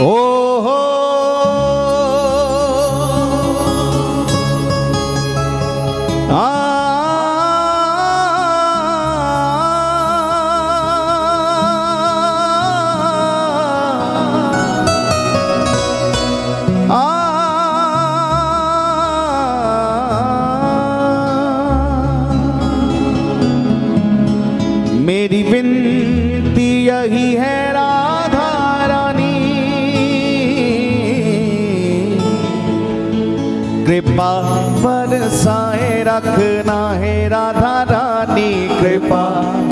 ओ हो मेरी विनती यही है राधा रानी, कृपा बरसाए रखना है राधा रानी, कृपा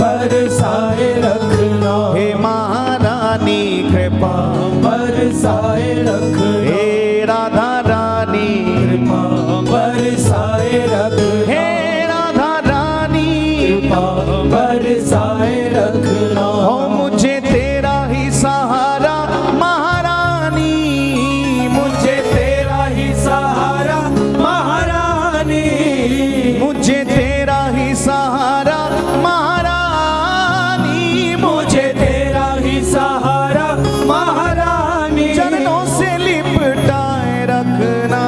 बरसाए रखना हे महारानी, कृपा बरसाए रखना हे राधा रानी, कृपा बरसाए रखना हे राधा रानी, कृपा बरसाए रखना हो मुझे तेरा ही सहारा महारानी, मुझे तेरा ही सहारा महारानी, मुझे तेरा ही सहारा महारानी, मुझे तेरा ही सहारा महारानी, चरणों से लिपटाए रखना,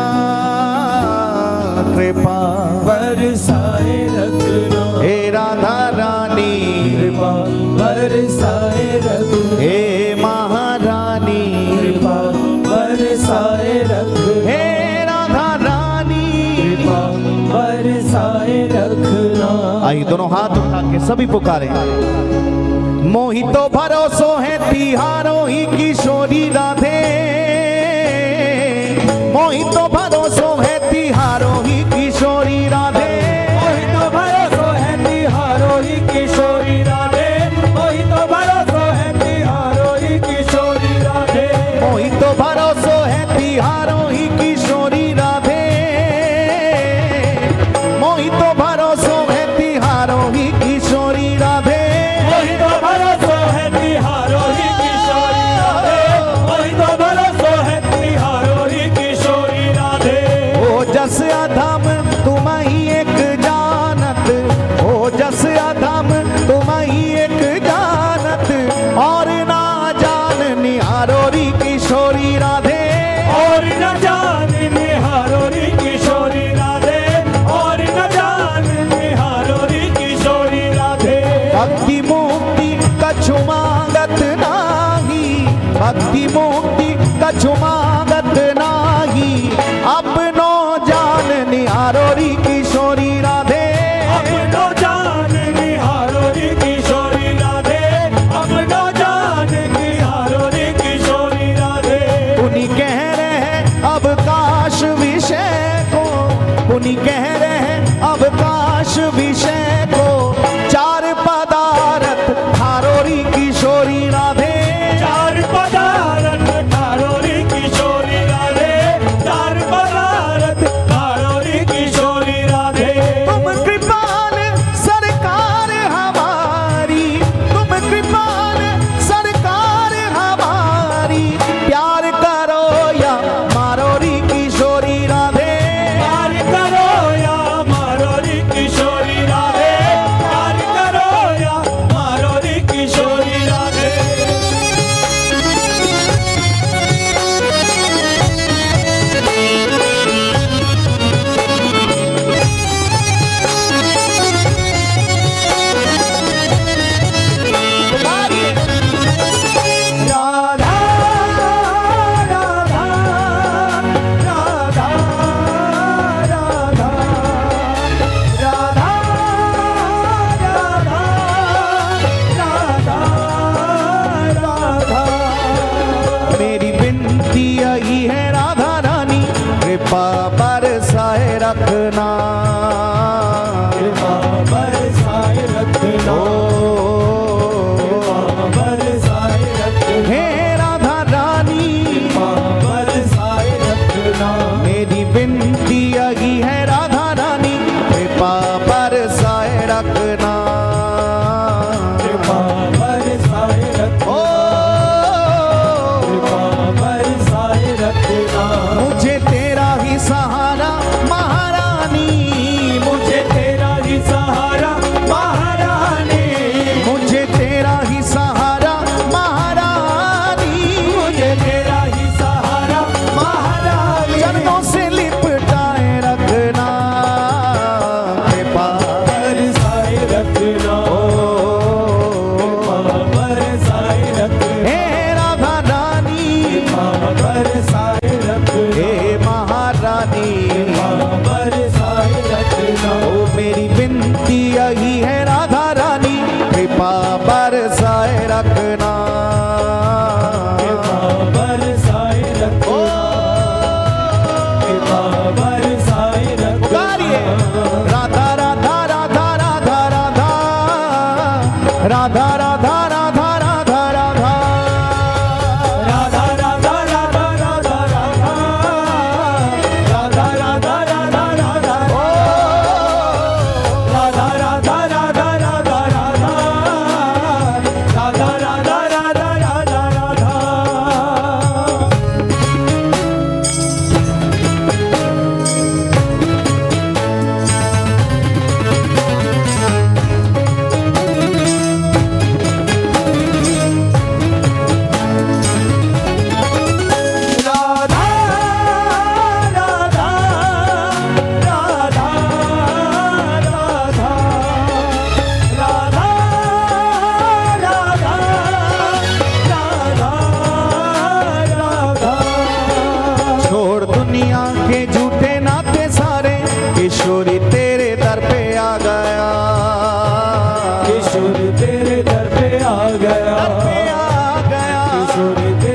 कृपा बरसाए रखना हे राधा रानी, कृपा बरसाए रखना हे महारानी, कृपा बरसाए रखना हे राधा रानी, कृपा बरसाए रखना। आई दोनों हाथ उठा के सभी पुकारे। मोहितो भरोसो है तिहारों ही किशोरी राधे, मोहितो भरोसो है तिहारों ही किशोरी राधे, मोहितो भरोसो है तिहारो ही किशोरी राधे, मोहितो भरोसो है तिहारो ही किशोरी राधे, मोहितो भरोसो है तिहारों ही किशोरी राधे, मोहितो भरोसो है तिहारों ही किशोरी राधे, मोहितो भरोसो है तिहारो ही किशोरी राधे, मोहितो भरोसो है तिहारो ही किशोरी राधे। ओ जस अधम तुम ही एक जानत, ओ जस अधम तुम ही एक जानत, और ना जान निहारोरी किशोरी राधे, और न जान निहारो री किशोरी राधे, और न जान निहारो री किशोरी राधे। भक्ति मुक्ति कछु मांगत नाही, भक्ति मुक्ति कछु मांगत नाही, अपनो जान निहारोरी किशोरी राधे, अपनो जान निहारो री किशोरी राधे, अपनो जान निहारो री किशोरी राधे। उन्हीं कह रहे हैं अवकाश विषय को, उन्हीं कह रहे हैं अवकाश विषय को, चार पदार्थ थारोरी किशोरी राधे, चार पदार्थ ठारो री किशोरी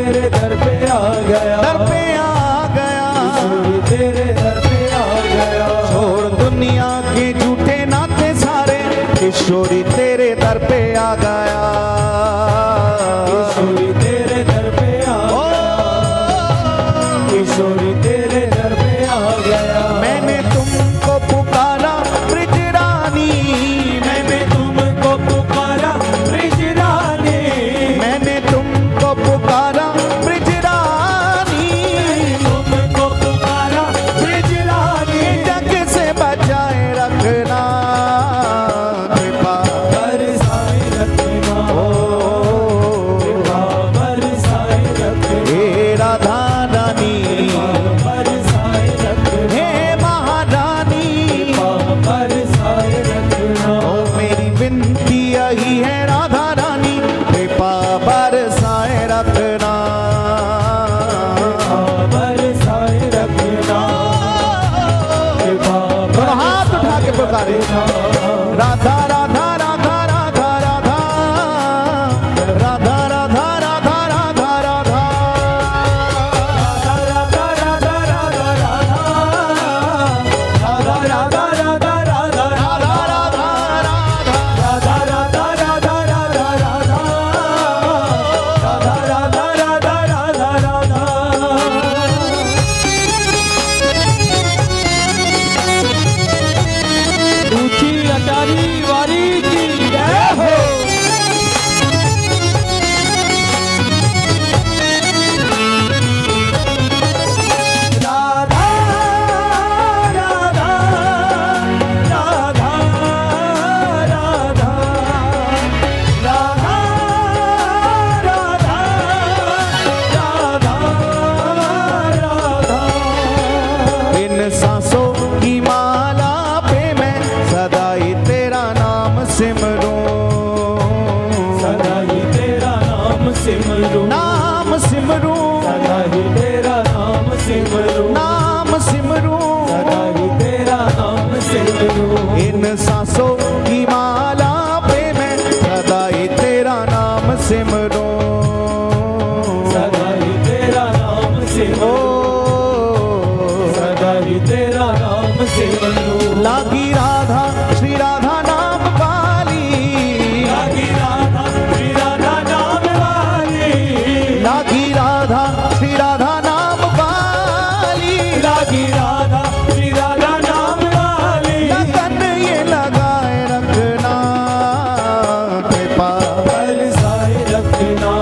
तेरे दर पे आ गया, दर पे आ गया, किशोरी तेरे दर पे आ गया। छोड़ दुनिया के झूठे नाते सारे, किशोरी तेरे दर पे आ गया, किशोरी तेरे दर पे आ गया, किशोरी तेरे दर पे आ गया। मैंने तुमको पुकारा ब्रिज रानी, मैंने तुमको पुकारा ब्रिज रानी, मैंने तुमको पुकारा ब्रिज रानी, तुमको पुकारा ब्रिज रानी। जग से बचाए रखना कृपा, बरसाए रखना, कृपा बरसाए रखना, हे राधा रानी, बरसाए रखना, हे महारानी, बरसाए रखना। ओ मेरी विनती यही है राधा रानी, कृपा बरसाए रखना, बरसाए रखना, कृपा दोनों हाथ उठा के पुकारे राधा राधा राधा राधा राधा राधा राधा राधा राधा राधा राधा राधा राधा राधा राधा राधा राधा राधा राधा ऊंची अटारी वारी की जय हो। राधा राधा राधा राधा राधा राधा राधा। इन सांसों की माला पे मैं सदा ही तेरा नाम सिमरूं, सदा ही तेरा नाम सिमरूं, नाम सिमरूं, सदा ही तेरा नाम सिमरूं, नाम सिमरूं, सदा ही तेरा नाम सिमरूं। इन सांसों की माला पे मैं सदा ही तेरा नाम सिमरूं, सदा ही तेरा नाम ओ सिमरूं, सदा ही तेरा नाम सिमरूं। लागी राधा श्री राधा नाम वाली, लागी राधा श्री राधा नाम वाली, लागी राधा श्री राधा नाम वाली, लागी राधा श्री राधा नाम वाली। लगन ये लगाए रखना कृपा, बरसाए रखना,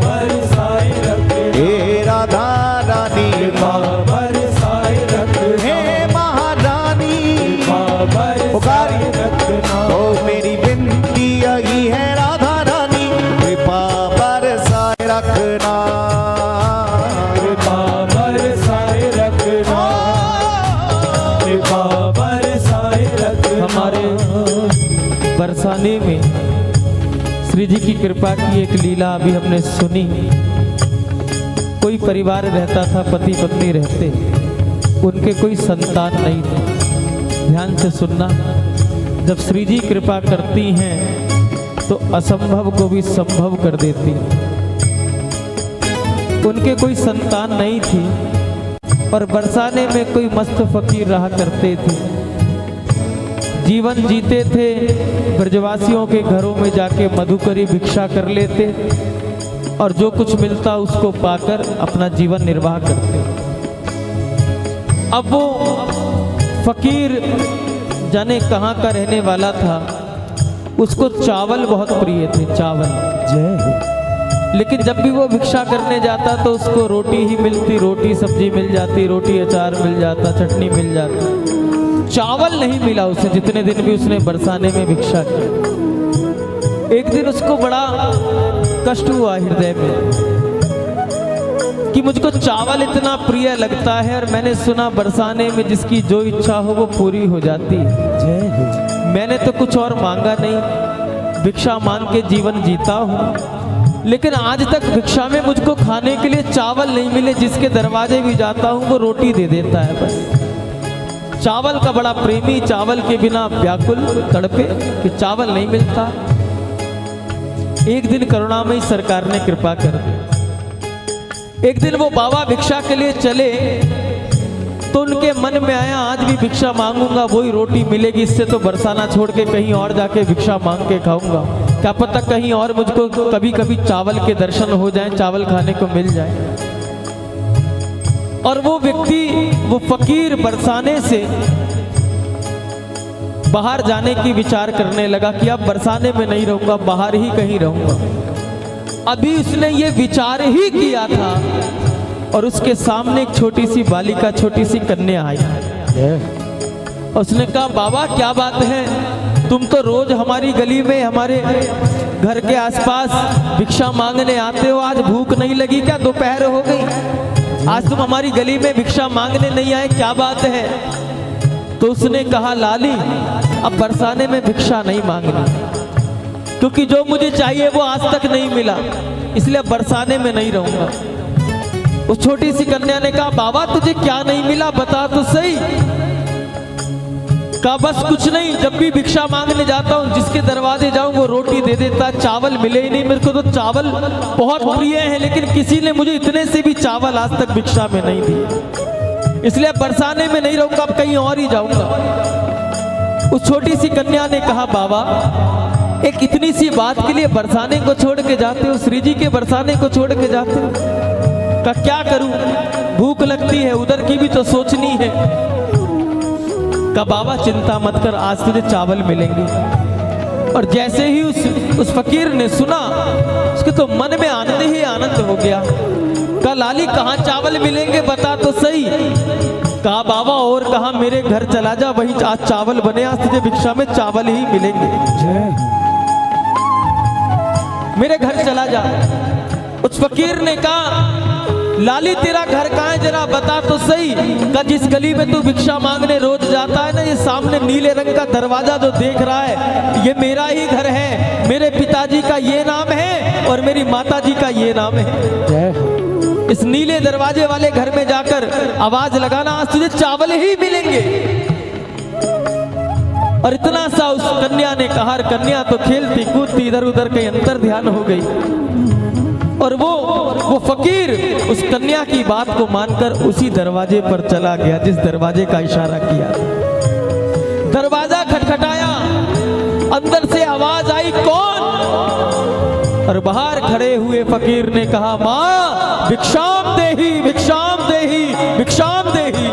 बरसाए रखना, हे राधा रानी, बरसाए रखना, हे महारानी, बरसाए रखना। ओ मेरी विनती यही है राधा रानी, कृपा बरसाए रखना, कृपा बरसाए रखना, कृपा बरसाए रखना। हमारे बरसाने में श्री जी की कृपा की एक लीला अभी हमने सुनी। कोई परिवार रहता था, पति पत्नी रहते, उनके कोई संतान नहीं थे। ध्यान से सुनना, जब श्री जी कृपा करती हैं तो असंभव को भी संभव कर देती हैं। उनके कोई संतान नहीं थी और बरसाने में कोई मस्त फकीर रहा करते थे। जीवन जीते थे, ब्रजवासियों के घरों में जाके मधुकरी भिक्षा कर लेते और जो कुछ मिलता उसको पाकर अपना जीवन निर्वाह करते। अब वो फकीर जाने कहाँ का रहने वाला था, उसको चावल बहुत प्रिय थे, चावल। जय हो। लेकिन जब भी वो भिक्षा करने जाता तो उसको रोटी ही मिलती, रोटी सब्जी मिल जाती, रोटी अचार मिल जाता, चटनी मिल जाती, चावल नहीं मिला उसे, जितने दिन भी उसने बरसाने में भिक्षा की। एक दिन उसको बड़ा कष्ट हुआ हृदय में कि मुझको चावल इतना प्रिय लगता है और मैंने सुना बरसाने में जिसकी जो इच्छा हो वो पूरी हो जाती है। जय हो। मैंने तो कुछ और मांगा नहीं, भिक्षा मांग के जीवन जीता हूँ, लेकिन आज तक भिक्षा में मुझको खाने के लिए चावल नहीं मिले। जिसके दरवाजे भी जाता हूँ वो रोटी दे देता है बस। चावल का बड़ा प्रेमी, चावल के बिना व्याकुल तड़पे कि चावल नहीं मिलता। एक दिन करुणामयी सरकार ने कृपा कर दी। एक दिन वो बाबा भिक्षा के लिए चले तो उनके मन में आया आज भी भिक्षा मांगूंगा वही रोटी मिलेगी, इससे तो बरसाना छोड़ के कहीं और जाके भिक्षा मांग के खाऊंगा, क्या पता कहीं और मुझको कभी कभी चावल के दर्शन हो जाएं, चावल खाने को मिल जाए। और वो व्यक्ति, वो फकीर बरसाने से बाहर जाने की विचार करने लगा कि अब बरसाने में नहीं रहूंगा, बाहर ही कहीं रहूंगा। अभी उसने ये विचार ही किया था और उसके सामने एक छोटी सी बालिका, छोटी सी कन्या आई। उसने कहा बाबा क्या बात है, तुम तो रोज हमारी गली में हमारे घर के आसपास भिक्षा मांगने आते हो, आज भूख नहीं लगी क्या, दोपहर हो गई, आज तुम हमारी गली में भिक्षा मांगने नहीं आए, क्या बात है। तो उसने कहा लाली अब बरसाने में भिक्षा नहीं मांगनी, क्योंकि जो मुझे चाहिए वो आज तक नहीं मिला, इसलिए अब बरसाने में नहीं रहूंगा। उस छोटी सी कन्या ने कहा बाबा तुझे क्या नहीं मिला बता तो सही। कहा बस कुछ नहीं, जब भी भिक्षा मांगने जाता हूँ जिसके दरवाजे जाऊं वो रोटी दे देता, चावल मिले ही नहीं, मेरे को तो चावल बहुत प्रिय है, लेकिन किसी ने मुझे इतने से भी चावल आज तक भिक्षा में नहीं दिए, इसलिए बरसाने में नहीं रहूंगा, अब कहीं और ही जाऊंगा। उस छोटी सी कन्या ने कहा बाबा एक इतनी सी बात के लिए बरसाने को छोड़ के जाते हो, श्री जी के बरसाने को छोड़ के जाते हो। का क्या करूं, भूख लगती है, उधर की भी तो सोचनी है। का बाबा चिंता मत कर, आज तुझे चावल मिलेंगे। और जैसे ही उस फकीर ने सुना उसके तो मन में आनंद ही आनंद हो गया। का लाली कहाँ चावल मिलेंगे बता तो सही। कहा बाबा और कहा मेरे घर चला जा, वही आज चावल बने, आज तुझे भिक्षा में चावल ही मिलेंगे, मेरे घर चला जा। उस फकीर ने कहा लाली तेरा घर कहाँ है जरा बता तो सही। का जिस गली में तू भिक्षा मांगने रोज जाता है ना, ये सामने नीले रंग का दरवाजा जो देख रहा है ये मेरा ही घर है, मेरे पिताजी का ये नाम है और मेरी माताजी का ये नाम है। इस नीले दरवाजे वाले घर में जाकर आवाज लगाना, आज तुझे चावल ही मिलेंगे। और इतना सा उस कन्या ने कहा, कन्या तो खेलती कूदती इधर उधर कहीं अंतर ध्यान हो गई। और वो फकीर उस कन्या की बात को मानकर उसी दरवाजे पर चला गया जिस दरवाजे का इशारा किया। दरवाजा खटखटाया, अंदर से आवाज आई कौन। और बाहर खड़े हुए फकीर ने कहा माँ भिक्षाम देही भिक्षाम देही भिक्षाम देही।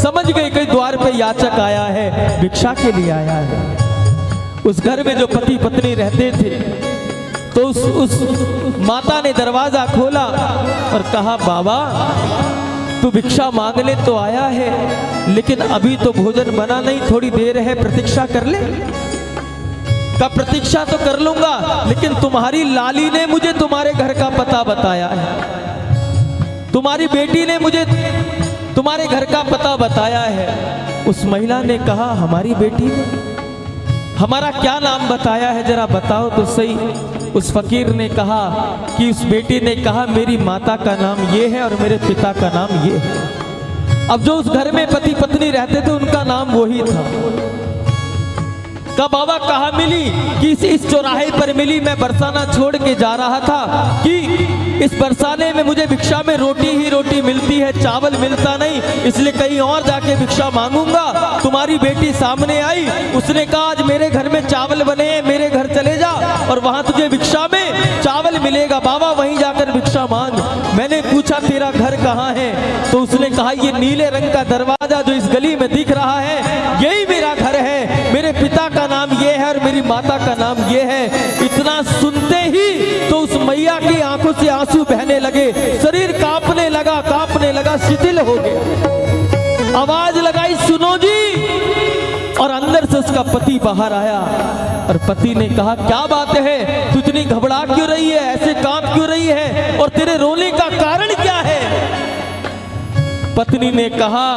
समझ गई कई द्वार पे याचक आया है, भिक्षा के लिए आया है। उस घर में जो पति पत्नी रहते थे तो उस माता ने दरवाजा खोला और कहा बाबा तू भिक्षा मांगने तो आया है, लेकिन अभी तो भोजन बना नहीं, थोड़ी देर है प्रतीक्षा कर ले। का प्रतीक्षा तो कर लूंगा, लेकिन तुम्हारी लाली ने मुझे तुम्हारे घर का पता बताया है, तुम्हारी बेटी ने मुझे तुम्हारे घर का पता बताया है। उस महिला ने कहा हमारी बेटी ने हमारा क्या नाम बताया है जरा बताओ तो सही। उस फकीर ने कहा कि उस बेटी ने कहा मेरी माता का नाम ये है और मेरे पिता का नाम ये है। अब जो उस घर में पति पत्नी रहते थे उनका नाम वही था। का बाबा कहाँ मिली कि इस चौराहे पर मिली, मैं बरसाना छोड़ के जा रहा था कि इस बरसाने में मुझे भिक्षा में रोटी ही रोटी मिलती है, चावल मिलता नहीं, इसलिए कहीं और जाके भिक्षा मांगूंगा। तुम्हारी बेटी सामने आई, उसने कहा आज मेरे घर में चावल बने हैं, मेरे घर चले जा और वहां तुझे भिक्षा में चावल मिलेगा, बाबा वहीं जाकर भिक्षा मांग। मैंने पूछा तेरा घर कहाँ है, तो उसने कहा ये नीले रंग का दरवाजा जो इस गली में दिख रहा है यही मेरा घर है, मेरे पिता का नाम ये है और मेरी माता का नाम ये है। इतना सुनते ही तो उस मैया की आंखों से आंसू बहने लगे, शरीर कांपने लगा, शिथिल हो गया। आवाज लगाई सुनो जी, और अंदर से उसका पति बाहर आया और पति ने कहा क्या बात है, तू इतनी घबरा क्यों रही है, ऐसे कांप क्यों रही है और तेरे रोने का कारण क्या है। पत्नी ने कहा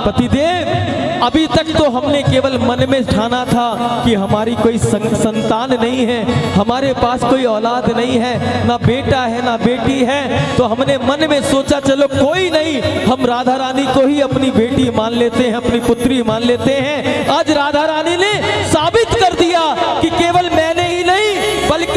पतिदेव अभी तक तो हमने केवल मन में ठाना था कि हमारी कोई संतान नहीं है, हमारे पास कोई औलाद नहीं है, ना बेटा है ना बेटी है, तो हमने मन में सोचा चलो कोई नहीं, हम राधा रानी को ही अपनी बेटी मान लेते हैं, अपनी पुत्री मान लेते हैं। आज राधा रानी ने साबित कर दिया कि केवल मैंने ही नहीं बल्कि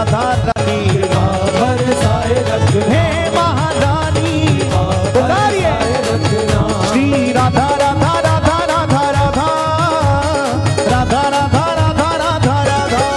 राधा रानी कृपा बरसाए रखना हे महारानी पुकारिए रखना श्री राधा राधा राधा राधा राधा राधा राधा राधा राधा राधा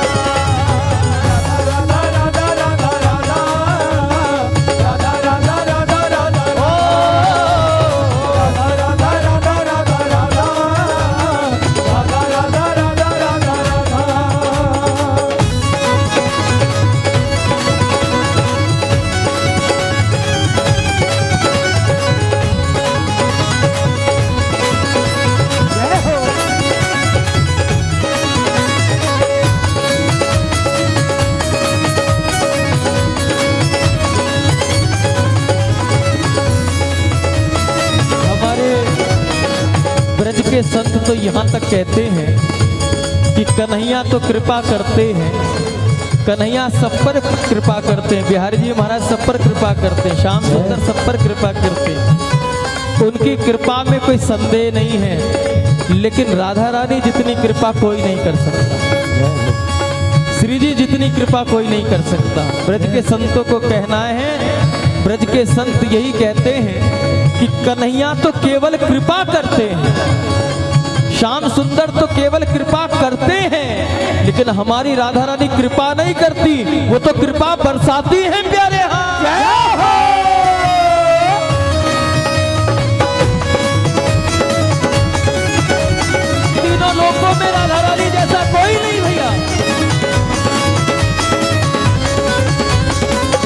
ब्रज के संत तो यहाँ तक कहते हैं कि कन्हैया तो कृपा करते हैं, कन्हैया सब पर कृपा करते हैं, बिहारी जी महाराज सब पर कृपा करते हैं, श्याम सुंदर सब पर कृपा करते हैं, उनकी कृपा में कोई संदेह नहीं है, लेकिन राधा रानी जितनी कृपा कोई नहीं कर सकता, श्री जी जितनी कृपा कोई नहीं कर सकता। ब्रज के संतों को कहना है, ब्रज के संत यही कहते हैं कि कन्हैया तो केवल कृपा करते हैं, श्याम सुंदर तो केवल कृपा करते हैं, लेकिन हमारी राधा रानी कृपा नहीं करती, वो तो कृपा बरसाती हैं प्यारे। तीनों लोकों में राधा रानी जैसा कोई नहीं भैया।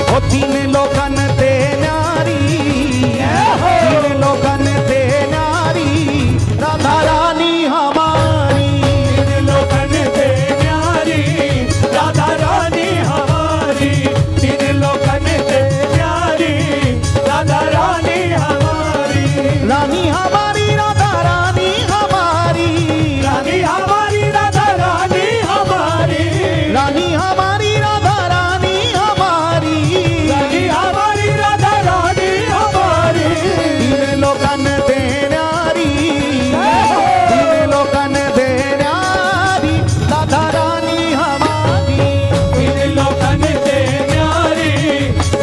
ओ तीन लोकन ते न्यारी, तीन लोकन ते न्यारी राधा रानी हमारी, तीन लोकन ते न्यारी राधा रानी हमारी, तीन लोकन ते न्यारी राधा रानी हमारी, रानी हमारी राधा रानी हमारी, रानी हमारी राधा रानी हमारी, रानी हमारी राधा रानी हमारी, रानी हमारी राधा रानी हमारी, तीन लोकन ते न्यारी, तीन लोकन ते न्यारी राधा रानी हमारी, तीन लोकन ते न्यारी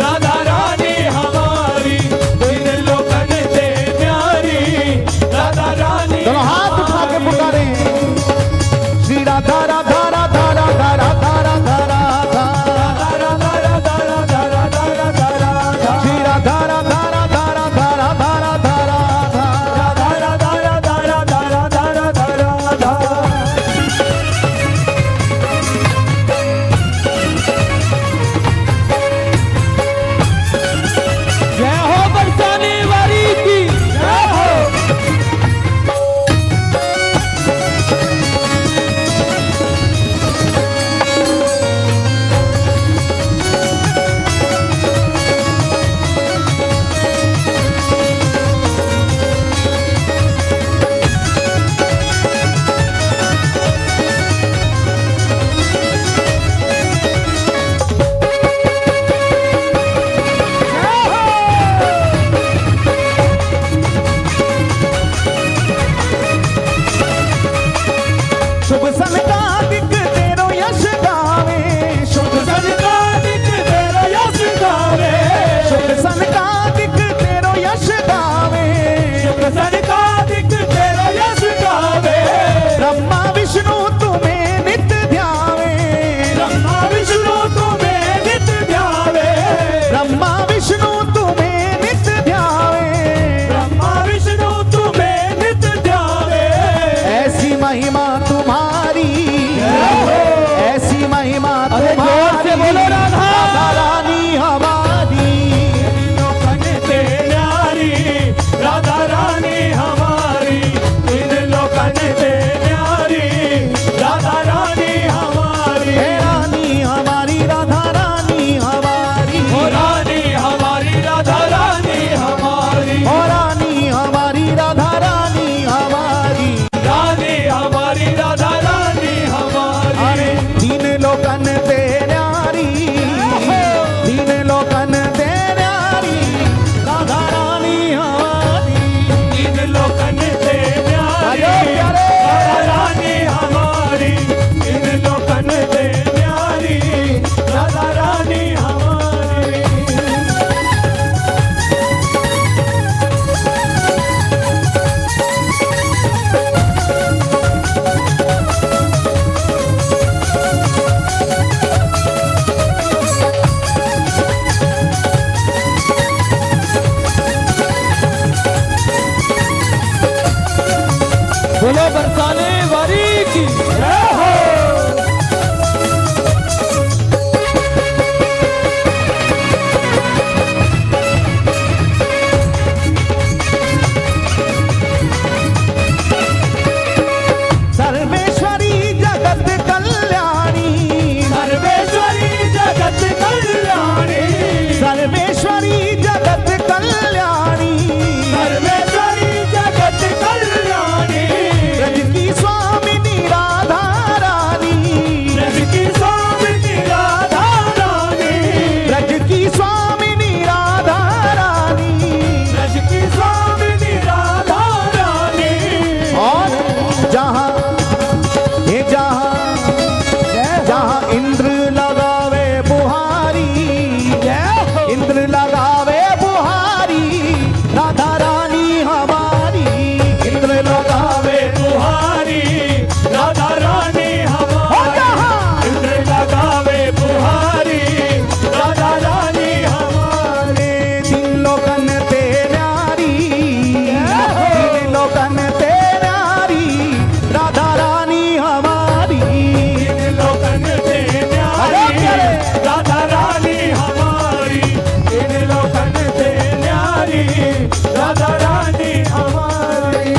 राधा रानी हमारी, तीन लोकन ते न्यारी राधा रानी। दोनों हाथ उठा के पुकारे श्री राधा राधा राधा राधा राधा राधा राधा इंद्र लगावे बुहारी, इंद्र लगावे बुहारी, राधा रानी हमारी। इंद्र लगावे बुहारी राधा रानी हमारी, इंद्र लगावे बुहारी राधा रानी हमारी। तीन लोकन ते न्यारी, तीन लोकन ते न्यारी, राधा रानी हमारी। तीन लोकन ते न्यारी राधा रानी हमारी, तीन लोकन ते न्यारी राधा रानी हमारी।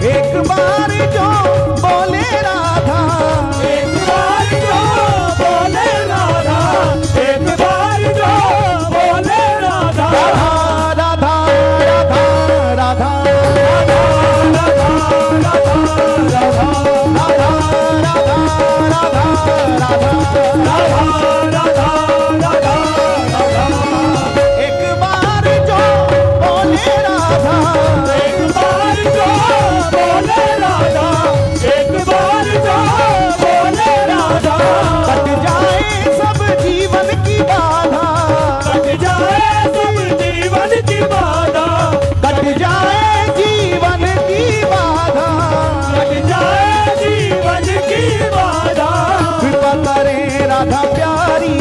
एक बार जो बोले राधा, एक बार जो बोले राधा, एक बार जो बोले राधा, राधा राधा राधा एक बार जो बोले राधा, एक बार जो बोले राधा, एक बार जो बोले राधा, कट जाए सब जीवन की बाधा, कट जाए सब जीवन की बाधा, कट जाए जीवन की बाधा। कट जाए जीवन की बाधा। कृपा करे राधा प्यारी,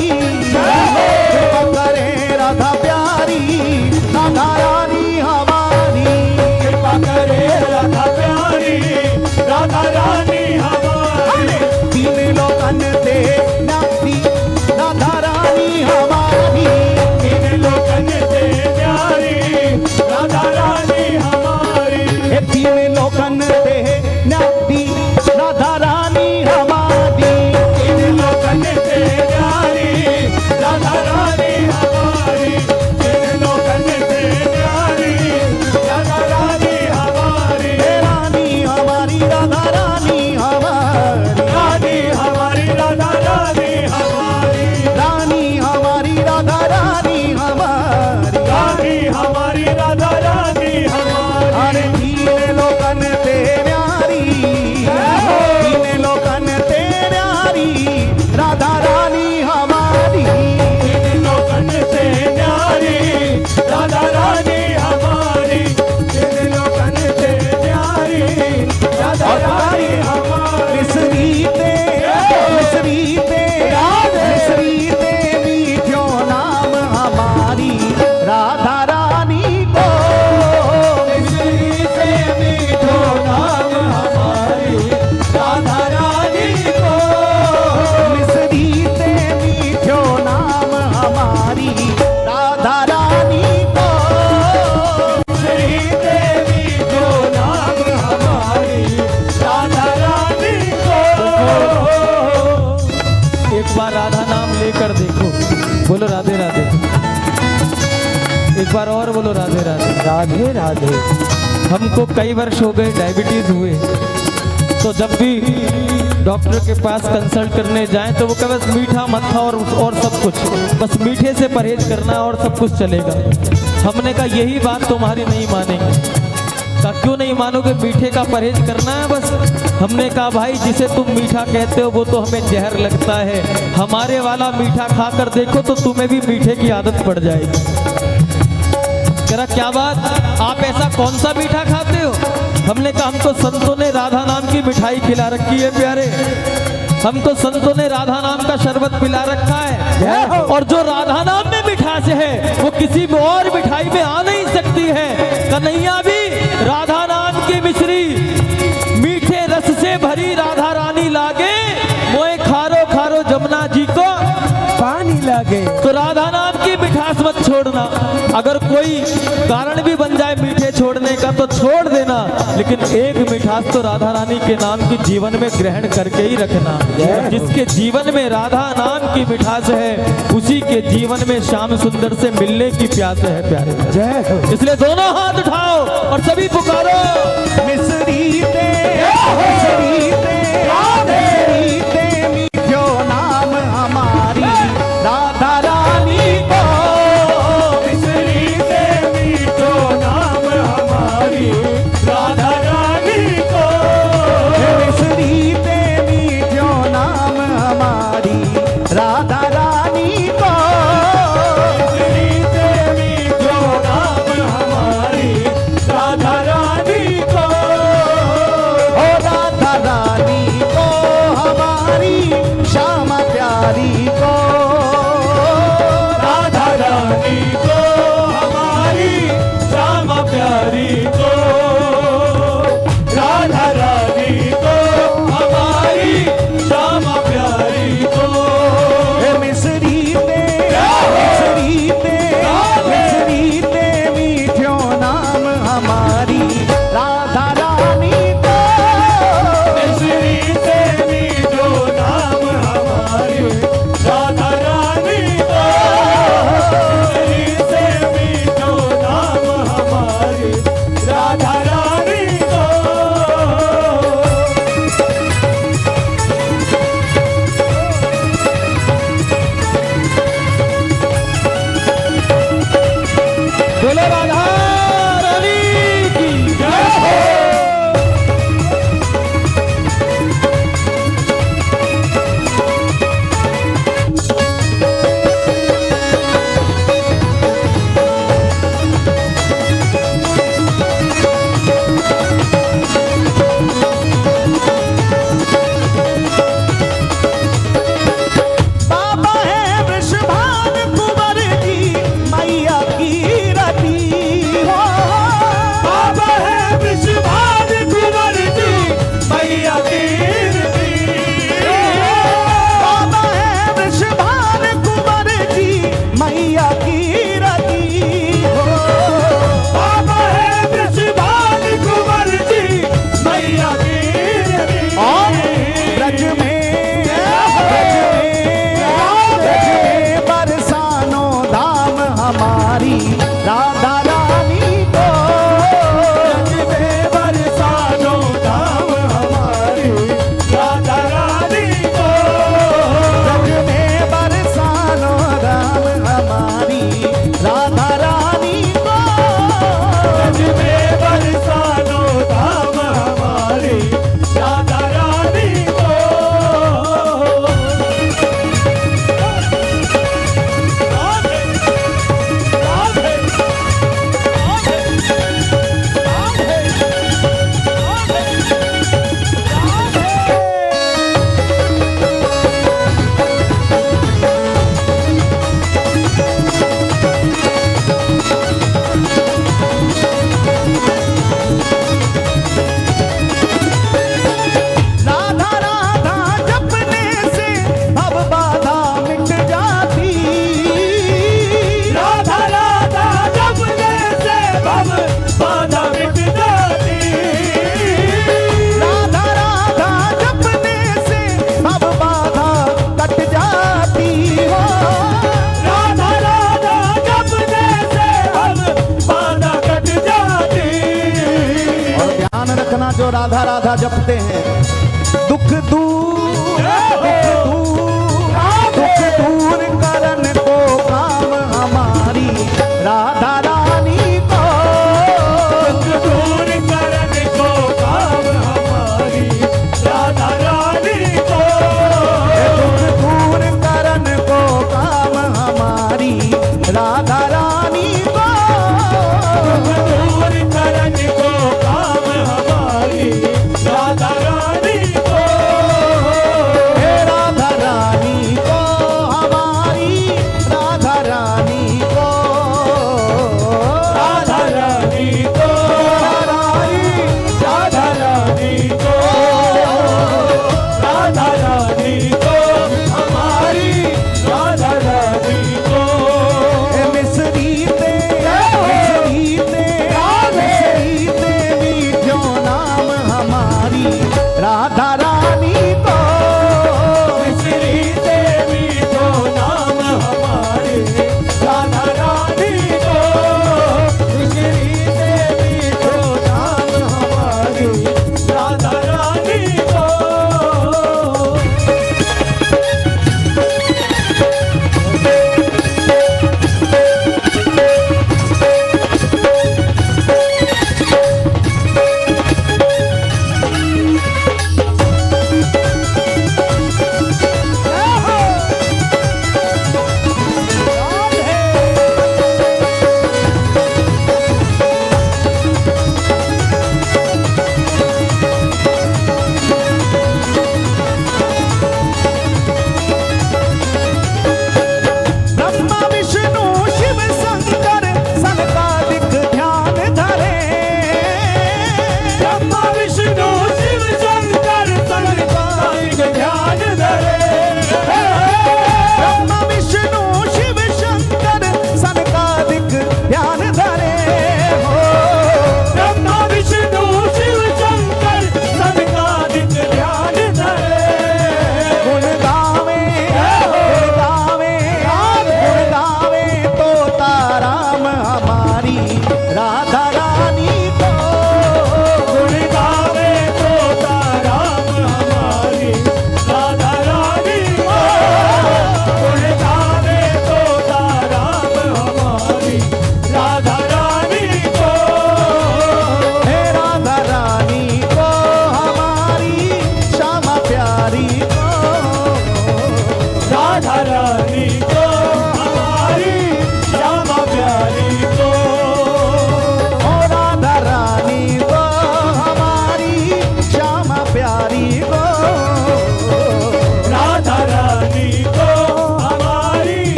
कृपा करे राधा प्यारी, राधा रानी हमारी। कृपा करे राधा प्यारी राधा रानी हमारी। तीन लोकन ते नाती, राधा रानी हमारी। तीन लोकन ते न्यारी राधा रानी हमारी। ये तीन लोकन ते नाती, राधा रानी हमारी। तीन लोकन ते न्यारी राधा रानी हमारी। तीन लोकन ते न्यारी राधा रानी हमारी। हे रानी हमारी, राधा रानी हमारी। रानी हमारी राधा रानी हमारी। रानी हमारी, राधा रानी हमारी। रानी हमारी राधा रानी हमारी। अरे तीन लोकन ते न्यारी, तीन लोकन ते न्यारी, राधा रानी हमारी। तीन लोकन ते न्यारी राधा रानी हमारी। तीन लोकन ते न्यारी राधा रानी हमारी। मिसरी ते मीठो नाम हमारी, राधा रानी को। मिसरी से मीठो नाम हमारी, राधा रानी को। मिसरी ते मीठो नाम हमारी, राधा रानी को। मिसरी से मीठो नाम हमारी, राधा रानी को। एक बार राधा नाम लेकर देखो, बोलो राधे राधे। एक बार और बोलो राधे राधे। राधे राधे। हमको कई वर्ष हो गए डायबिटीज हुए, तो जब भी डॉक्टर के पास कंसल्ट करने जाएं तो वो कहे बस मीठा मत खाओ और सब कुछ, बस मीठे से परहेज करना और सब कुछ चलेगा। हमने कहा यही बात तुम्हारी नहीं मानेंगे। कहा क्यों नहीं मानोगे, मीठे का परहेज करना है बस। हमने कहा भाई जिसे तुम मीठा कहते हो वो तो हमें जहर लगता है, हमारे वाला मीठा खाकर देखो तो तुम्हें भी मीठे की आदत पड़ जाएगी। कह रहा क्या बात, आप ऐसा कौन सा मीठा खाते हो? हमने कहा हमको संतों ने राधा नाम की मिठाई खिला रखी है प्यारे, हमको संतों ने राधा नाम का शरबत पिला रखा है, और जो राधा नाम में मिठास है वो किसी भी और मिठाई में आ नहीं सकती है। कन्हैया भी राधा नाम की मिश्री मीठे रस से भरी राधा रानी लागे, मोए खारो खारो जमुना जी को पानी लागे। तो राधा नाम की मिठास मत छोड़ना, अगर कोई कारण भी बन जाए मीठे छोड़ने का तो छोड़ देना, लेकिन एक मिठास तो राधा रानी के नाम की जीवन में ग्रहण करके ही रखना। जिसके जीवन में राधा नाम की मिठास है उसी के जीवन में श्याम सुंदर से मिलने की प्यास है प्यारे। जय इसलिए दोनों हाथ उठाओ और सभी पुकारो मिसरी ते मिसरी ते मिसरी ते मीठो नाम हमारी राधा रानी को। मिसरी ते मीठो नाम हमारी राधा रानी को। मिसरी ते मीठो नाम हमारी राधा रानी को। मिसरी ते मीठो नाम हमारी राधा रानी को। ओ राधा रानी को हमारी श्यामा प्यारी को। राधा रानी को हमारी श्यामा प्यारी को। राधा रानी को हमारी श्यामा प्यारी को। मिसरी ते मीठो नाम हमारी राधा रानी को। मिसरी ते मीठो नाम हमारी राधा रानी को। मिसरी ते मीठो नाम हमारी राधा रानी को। बोलो राधा रानी की जय हो। बाबा है वृषभान कुंवर जी मैया की रति हो। बाबा है वृषभान कुंवर जी मैया की रति। बाबा है वृषभान कुंवर जी मैया की रति हो। बाबा है वृषभान कुंवर जी मैया की रति। और ब्रज में बरसानो धाम हमारी राधा रानी को। ब्रज में बरसानो धाम हमारी राधा रानी को। ब्रज में बरसानो धाम हमारी राधा रानी को। ब्रज में बरसानो धाम हमारी राधा रानी को। राधा राधा जपने से भव बाधा मिट जाती। राधा राधा जपने से भव बाधा मिट जाती। राधा राधा जपने से भव बाधा कट जाती हो। राधा राधा जपने से भव बाधा कट जाती। और ध्यान रखना जो राधा राधा जपते हैं दुख दूर करन को काम हमारी राधा रानी को। दुख दूर करन को काम हमारी राधा रानी को। दुख दूर करन को काम हमारी राधा रानी को। दुख दूर करन को काम हमारी राधा रानी को।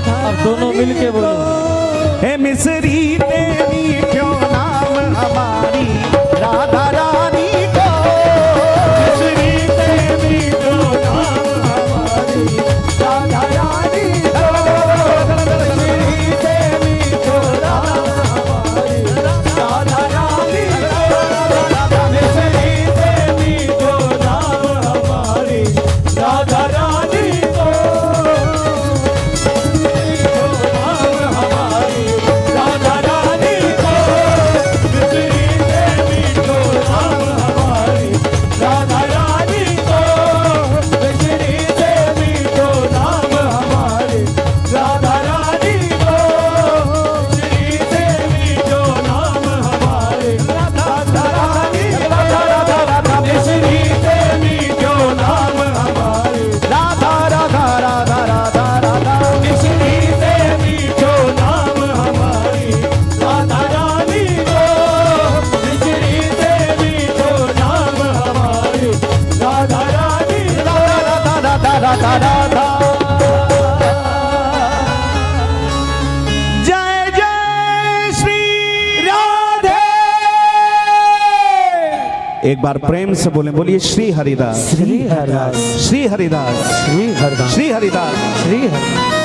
अब दोनों मिलके बोलो। हे मिसरी तेरी क्यों नाम हमारी राधा रानी को, मिसरी तेरी क्यों नाम हमारी राधा रानी को, मिसरी तेरी क्यों नाम हमारी राधा रानी को, मिसरी तेरी क्यों नाम हमारी राधा रानी को, जय जय श्री राधे। एक बार प्रेम से बोले, बोलिए श्री हरिदास, श्री हरिदास, श्री हरिदास, श्री हरिदास, श्री हरिदास, श्री हरिदास।